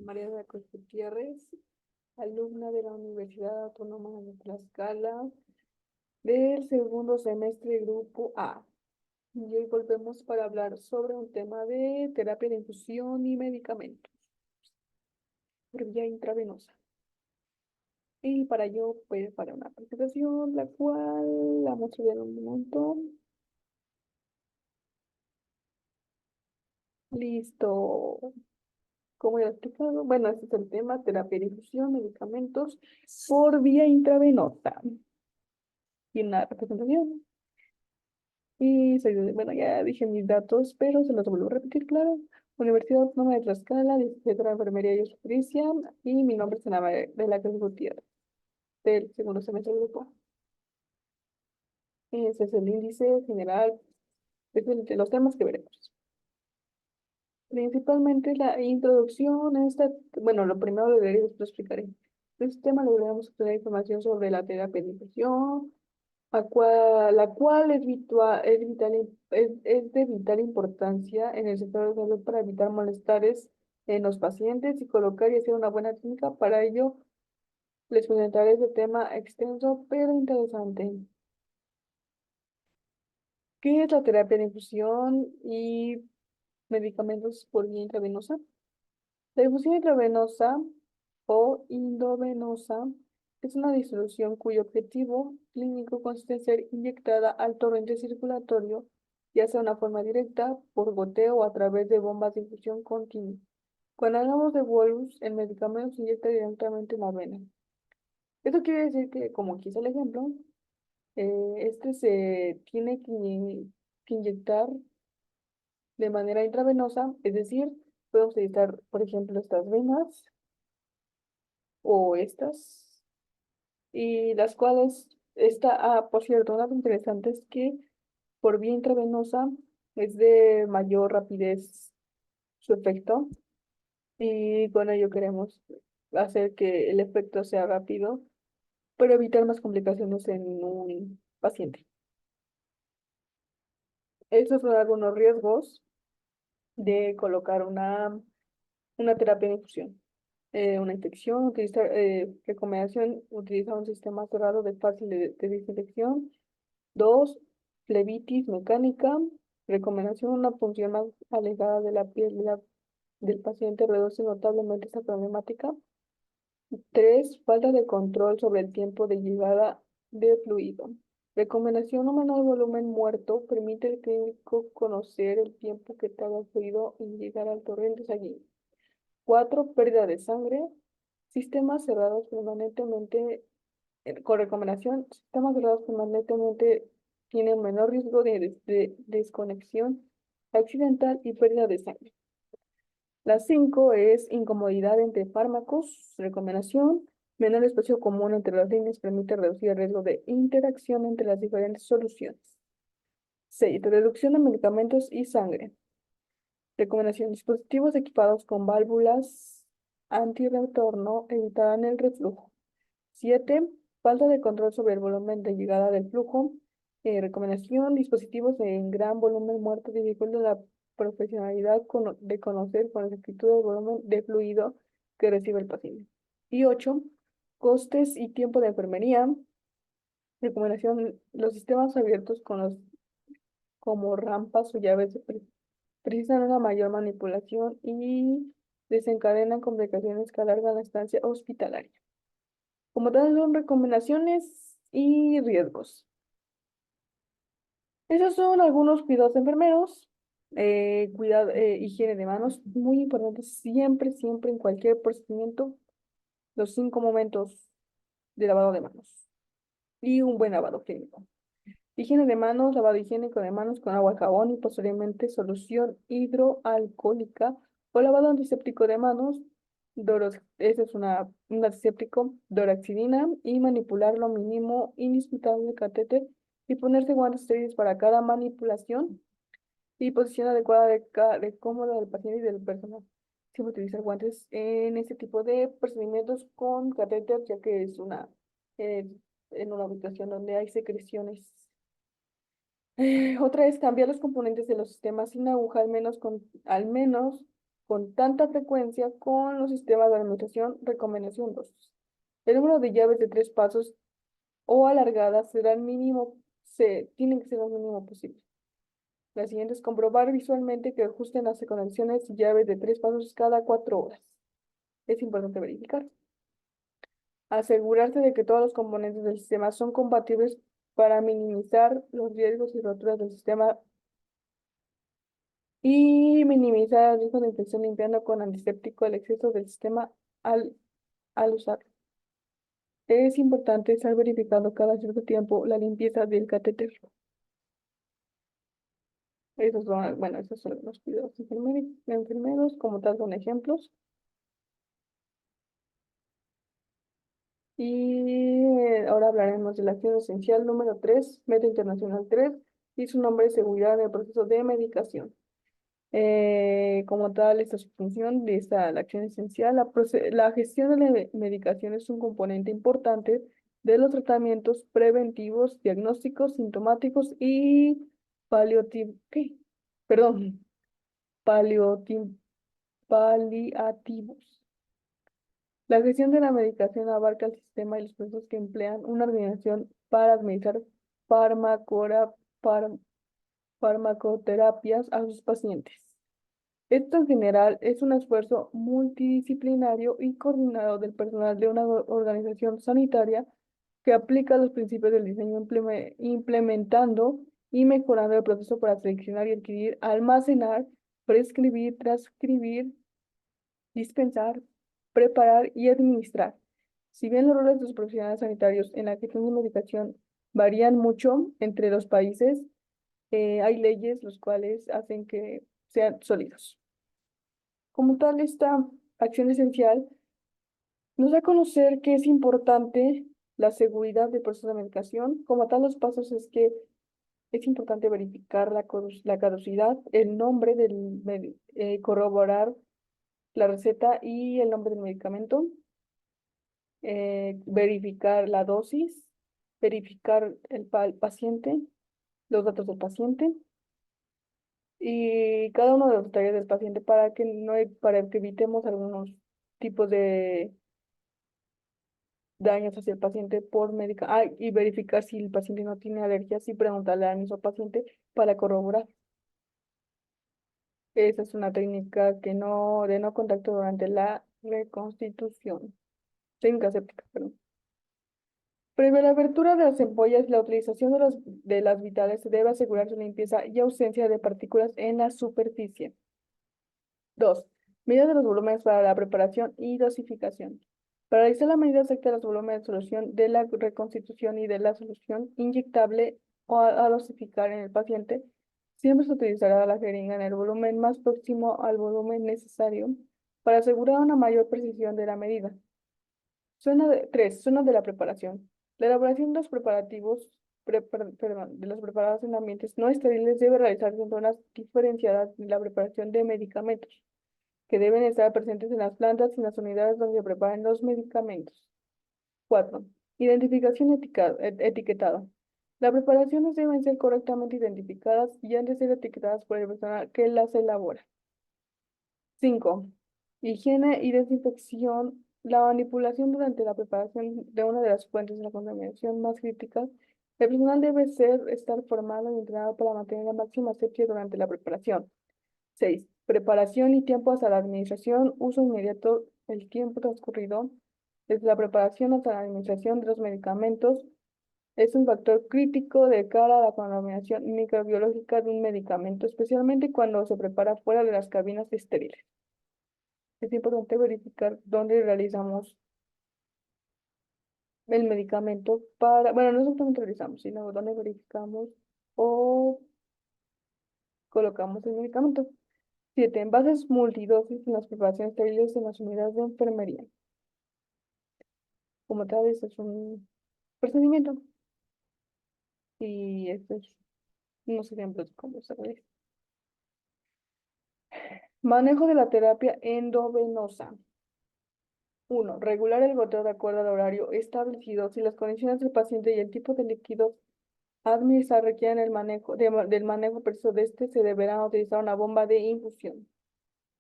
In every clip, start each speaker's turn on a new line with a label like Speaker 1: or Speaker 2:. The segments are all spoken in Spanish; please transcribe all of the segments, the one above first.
Speaker 1: María de la Cruz Gutiérrez, alumna de la Universidad Autónoma de Tlaxcala, del segundo semestre Grupo A. Y hoy volvemos para hablar sobre un tema de terapia de infusión y medicamentos por vía intravenosa. Y para ello, pues, para una presentación, la cual la vamos a ver un momento. Listo. Como ya he explicado, bueno, este es el tema, terapia de infusión, medicamentos por vía intravenosa. Y una representación. Y soy bueno, ya dije mis datos, pero se los vuelvo a repetir, claro. Universidad Autónoma de Tlaxcala, Distrito de Enfermería y Obstetricia, y mi nombre es Ana María de la Cruz Gutiérrez, del segundo semestre del grupo. Ese es el índice general de los temas que veremos. Principalmente la introducción a esta, bueno, lo primero lo leeré y después explicaré. En este tema logramos obtener información sobre la terapia de infusión, la cual es de vital importancia en el sector de salud para evitar malestares en los pacientes y colocar y hacer una buena técnica. Para ello, les presentaré este tema extenso pero interesante. ¿Qué es la terapia de infusión y medicamentos por vía intravenosa? La infusión intravenosa o endovenosa es una disolución cuyo objetivo clínico consiste en ser inyectada al torrente circulatorio, ya sea de una forma directa, por goteo o a través de bombas de infusión continua. Cuando hablamos de bolus, el medicamento se inyecta directamente en la vena. Esto quiere decir que, como aquí es el ejemplo, este se tiene que inyectar de manera intravenosa, es decir, podemos utilizar, por ejemplo, estas venas o estas, y las cuales, por cierto, un dato interesante es que por vía intravenosa es de mayor rapidez su efecto, y con ello queremos hacer que el efecto sea rápido, pero evitar más complicaciones en un paciente. Estos son algunos riesgos de colocar una terapia de infusión. Una infección, recomendación, utilizar un sistema cerrado de fácil de desinfección. Dos, flebitis mecánica. Recomendación, una punción más alejada de la piel del paciente reduce notablemente esta problemática. Tres, falta de control sobre el tiempo de llegada de fluido. Recomendación, un menor volumen muerto permite al clínico conocer el tiempo que tarda el fluido en llegar al torrente sanguíneo. Cuatro, pérdida de sangre. Sistemas cerrados permanentemente, con recomendación, sistemas cerrados permanentemente tienen menor riesgo de desconexión accidental y pérdida de sangre. La 5 es incomodidad entre fármacos. Recomendación, menor espacio común entre las líneas permite reducir el riesgo de interacción entre las diferentes soluciones. 6, reducción de medicamentos y sangre. Recomendación, dispositivos equipados con válvulas antirretorno evitarán el reflujo. 7, falta de control sobre el volumen de llegada del flujo. Recomendación, dispositivos en gran volumen muerto dificultan la profesionalidad de conocer con exactitud el volumen de fluido que recibe el paciente. Y 8, costes y tiempo de enfermería. Recomendación, los sistemas abiertos como rampas o llaves precisan una mayor manipulación y desencadenan complicaciones que alargan la estancia hospitalaria. Como tal, son recomendaciones y riesgos. Esos son algunos cuidados enfermeros. Higiene de manos, muy importante, siempre, siempre en cualquier procedimiento, los 5 momentos de lavado de manos y un buen lavado clínico. Higiene de manos, lavado higiénico de manos con agua, jabón y posteriormente solución hidroalcohólica o lavado antiséptico de manos. Ese es un antiséptico, doroxidina, y manipular lo mínimo indispensable del catéter y ponerse guantes estériles para cada manipulación y posición adecuada de cómoda del paciente y del personal. Siempre utilizar guantes en este tipo de procedimientos con catéter, ya que es eh, en una habitación donde hay secreciones. Otra es cambiar los componentes de los sistemas sin aguja, al menos con tanta frecuencia con los sistemas de administración. Recomendación 2. El número de llaves de 3 pasos o alargadas tienen que ser lo mínimo posible. La siguiente es comprobar visualmente que ajusten las conexiones y llaves de 3 pasos cada 4 horas. Es importante verificar. Asegurarse de que todos los componentes del sistema son compatibles para minimizar los riesgos y roturas del sistema y minimizar el riesgo de infección limpiando con antiséptico el exceso del sistema al, al usarlo. Es importante estar verificando cada cierto tiempo la limpieza del catéter. Esos son los cuidados enfermeros, como tal son ejemplos. Y ahora hablaremos de la acción esencial número 3, Meta Internacional 3, y su nombre es seguridad en el proceso de medicación. Como tal, esta es su función de la acción esencial. La gestión de la medicación es un componente importante de los tratamientos preventivos, diagnósticos, sintomáticos y ¿qué? Perdón, palioti- paliativos. La gestión de la medicación abarca el sistema y los procesos que emplean una organización para administrar farmacora- far- farmacoterapias a sus pacientes. Esto en general es un esfuerzo multidisciplinario y coordinado del personal de una organización sanitaria que aplica los principios del diseño implementando y mejorando el proceso para seleccionar y adquirir, almacenar, prescribir, transcribir, dispensar, preparar y administrar. Si bien los roles de los profesionales sanitarios en la gestión de medicación varían mucho entre los países, hay leyes los cuales hacen que sean sólidos. Como tal, esta acción esencial nos da a conocer que es importante la seguridad del proceso de medicación. Como tal, los pasos es que es importante verificar la caducidad, el nombre corroborar la receta y el nombre del medicamento, verificar la dosis, verificar el paciente, los datos del paciente y cada uno de los detalles del paciente para que evitemos algunos tipos de daños hacia el paciente por médica. Y verificar si el paciente no tiene alergias y preguntarle al mismo paciente para corroborar. Esa es una técnica de no contacto durante la reconstitución. Técnica séptica, perdón. Previa la abertura de las ampollas, la utilización de las vitales se debe asegurar su limpieza y ausencia de partículas en la superficie. 2. Medida de los volúmenes para la preparación y dosificación. Para realizar la medida exacta de los volúmenes de solución de la reconstitución y de la solución inyectable o a dosificar en el paciente, siempre se utilizará la jeringa en el volumen más próximo al volumen necesario para asegurar una mayor precisión de la medida. 3. Zona de la preparación. La elaboración de los de los preparados en ambientes no estériles debe realizarse en zonas diferenciadas de la preparación de medicamentos, que deben estar presentes en las plantas y en las unidades donde se preparan los medicamentos. 4. Identificación etiquetada. Las preparaciones deben ser correctamente identificadas y han de ser etiquetadas por el personal que las elabora. 5. Higiene y desinfección. La manipulación durante la preparación de una de las fuentes de la contaminación más críticas. El personal debe estar formado y entrenado para mantener la máxima asepsia durante la preparación. 6. Preparación y tiempo hasta la administración. Uso inmediato. El tiempo transcurrido desde la preparación hasta la administración de los medicamentos es un factor crítico de cara a la contaminación microbiológica de un medicamento, especialmente cuando se prepara fuera de las cabinas estériles. Es importante verificar dónde realizamos el medicamento bueno, no solamente realizamos, sino dónde verificamos o colocamos el medicamento. 7. Envases multidosis en las preparaciones estériles en las unidades de enfermería. Como tal, esto es un procedimiento y estos es unos ejemplos de cómo se realiza. Manejo de la terapia endovenosa. 1. Regular el goteo de acuerdo al horario establecido si las condiciones del paciente y el tipo de líquidos a administrar requieren del manejo preciso de este, se deberá utilizar una bomba de infusión.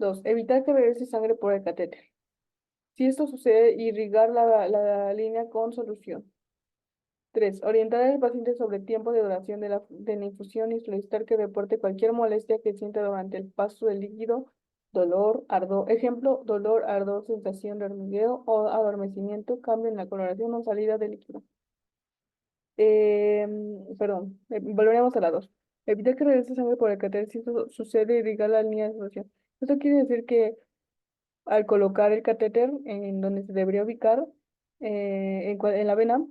Speaker 1: 2. Evitar que regrese sangre por el catéter. Si esto sucede, irrigar la línea con solución. 3. Orientar al paciente sobre el tiempo de duración de la infusión y solicitar que reporte cualquier molestia que sienta durante el paso del líquido, dolor, ardor, ejemplo, dolor, ardor, sensación de hormigueo o adormecimiento, cambio en la coloración o salida del líquido. Volveremos a la 2. Evitar que regrese sangre por el catéter si esto sucede, irrigar la línea de solución. Esto quiere decir que al colocar el catéter en donde se debería ubicar, en la vena,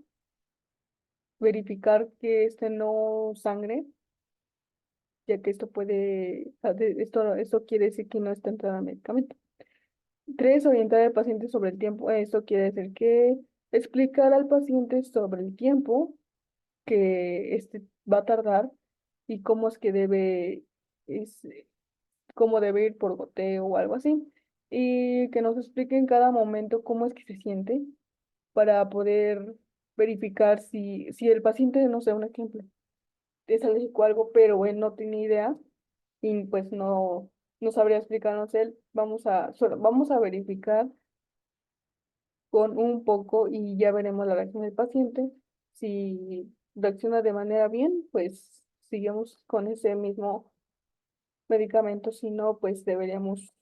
Speaker 1: verificar que este no sangre, ya que esto puede, esto quiere decir que no está entrando el medicamento. 3. Orientar al paciente sobre el tiempo. Esto quiere decir que explicar al paciente sobre el tiempo que este va a tardar y cómo es que es, cómo debe ir por goteo o algo así. Y que nos explique en cada momento cómo es que se siente para poder verificar si el paciente, no sé, un ejemplo, es alérgico a algo, pero él no tiene idea y pues no sabría explicarnos él. Vamos a verificar con un poco y ya veremos la reacción del paciente. Si reacciona de manera bien, pues seguimos con ese mismo medicamento. Si no, pues deberíamos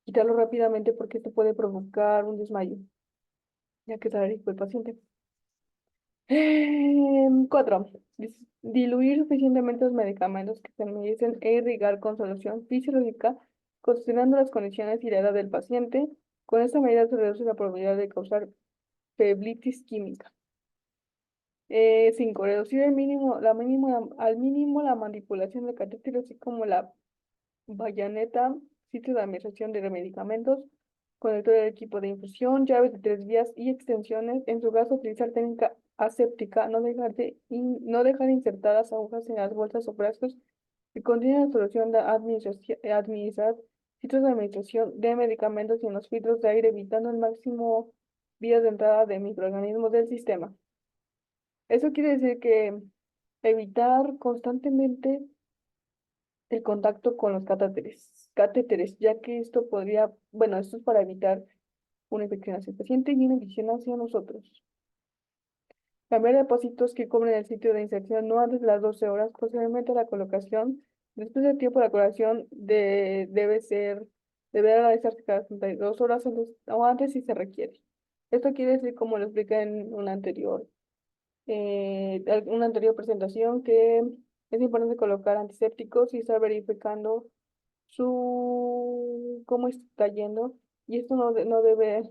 Speaker 1: quitarlo rápidamente porque esto puede provocar un desmayo, ya que es alérgico el paciente. 4. Diluir suficientemente los medicamentos que se medicen e irrigar con solución fisiológica, considerando las condiciones y la edad del paciente. Con esta medida se reduce la probabilidad de causar flebitis química. 5. Reducir al mínimo la manipulación del catéter, así como la bayoneta, sitio de administración de medicamentos, conector del equipo de infusión, llaves de 3 vías y extensiones. En su caso, utilizar técnica aséptica, no dejar insertadas agujas en las bolsas o frascos que contienen la solución de administrar sitios de administración de medicamentos y en los filtros de aire, evitando el máximo vías de entrada de microorganismos del sistema. Eso quiere decir que evitar constantemente el contacto con los catéteres, ya que esto podría, bueno, esto es para evitar una infección hacia el paciente y una infección hacia nosotros. Cambiar depósitos que cubren el sitio de inserción no antes de las 12 horas, posteriormente la colocación. Después del tiempo de la colocación debe realizarse cada 32 horas o antes si se requiere. Esto quiere decir, como lo expliqué en una anterior presentación, que es importante colocar antisépticos y estar verificando cómo está yendo. Y esto no debe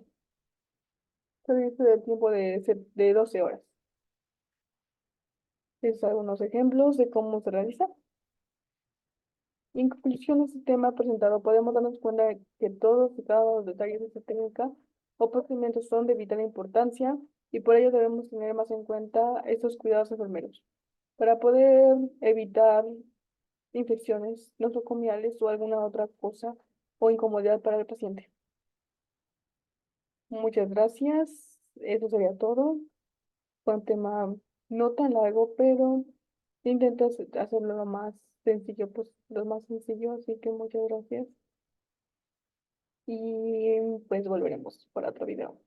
Speaker 1: salirse del tiempo de 12 horas. Estos son algunos ejemplos de cómo se realiza. Y en conclusión, de este tema presentado, podemos darnos cuenta de que todos y cada uno de los detalles de esta técnica o procedimientos son de vital importancia y por ello debemos tener más en cuenta estos cuidados enfermeros para poder evitar infecciones nosocomiales o alguna otra cosa o incomodidad para el paciente. Muchas gracias. Eso sería todo. Fue un tema no tan largo, pero intento hacerlo lo más sencillo, pues lo más sencillo, así que muchas gracias. Y pues volveremos para otro video.